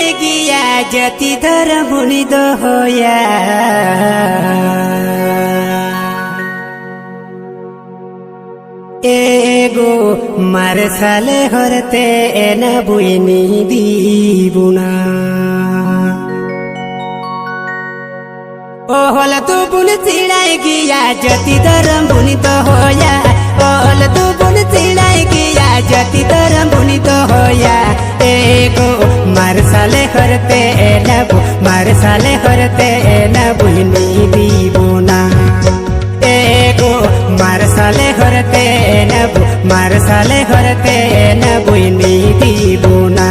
चिड़ाई गिया जति धर्म बुनी दो होया एगो मारसाले हरते एना बुइनी दीबुना ओहल तू बुन चिड़ाई गिया जति धर्म बुनी तो होया ओहल तू बुन चिड़ाई गिया जति धर्म बुनी तो होया एगो मारसाले हरते एना बुइनी दीबुना एगो मारसाले हरते न बुइनी दीबुना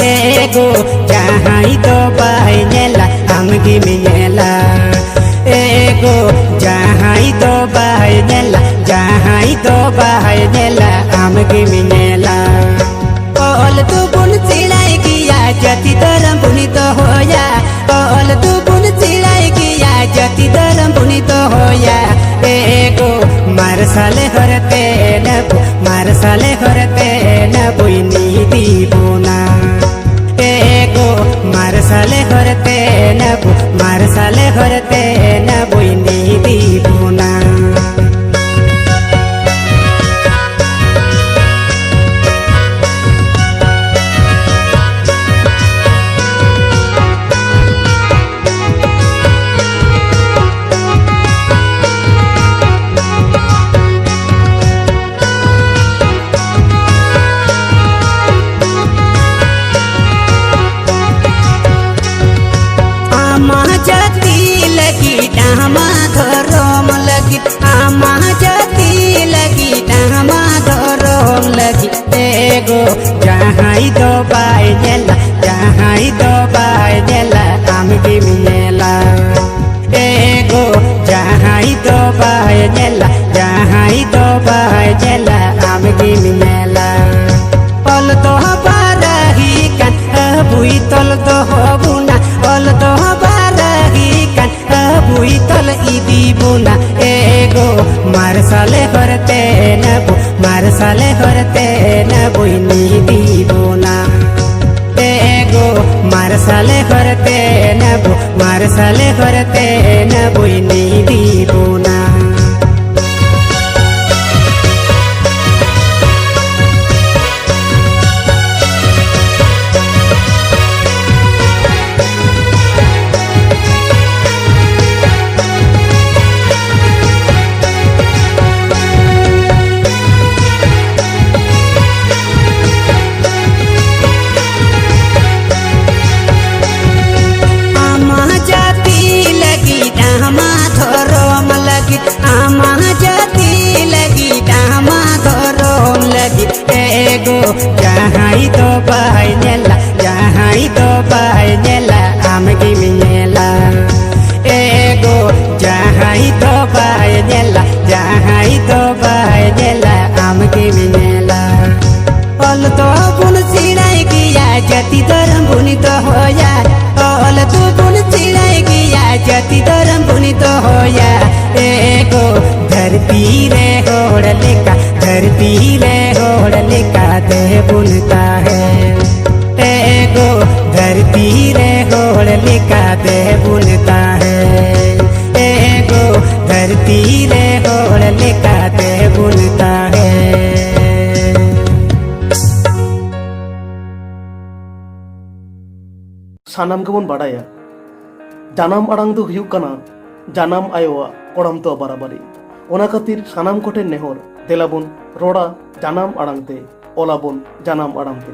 एगो जहाँ तो बहनेला हमगी मिनेला एगो जहाँ तो बहनेला हमगी मिनेला ओल तू बुन चिड़ाई गिया जति धर्म बुनी तो होया ओल तू बुन चिड़ाई गिया जति धर्म बुनी तो होया एगो मारसाले हरते न बुइनी दीबुना एगो मारसाले हरते न बुइनी दीबुना डामा धरम लगी आमा जति लगी डामा धरम लगी एगो जहाँ तो बहनेला हमगी मिनेला एगो जहाँ तो बहनेला हमगी मिनेला ओल तो बारही कान बुई तल तो बुना ओल तो बारही कान बुई तल दीबुना एगो मारसाले हरते न बुइनी दीबुना एगो मारसाले हरते न बुइनी दीबुना एगो जहाँ तो बहनेला हमगी मिनेला एगो जहाँ तो बहनेला हमगी मिनेला ओल तो बुन चिड़ाई गिया जति धर्म बुनी तो होया ओल तू बुन चिड़ाई गिया जति धर्म बुनी तो होया एगो धरती रे होड़ लेका दे बुनता है एगो धरती रे होड़ लेका दे बुनता है एगो धरती रे होड़ लेका दे बुनता है सानाम के बन बाड़ाया जानाम आड़ांग दो हुयुग कना जानाम आयोआ कोड़ाम तो बराबरी ओना खातिर सानाम कोठे नेहर देलाबन रोड़ा जानाम आड़ांग ते ओलाबन जानाम आड़ांग ते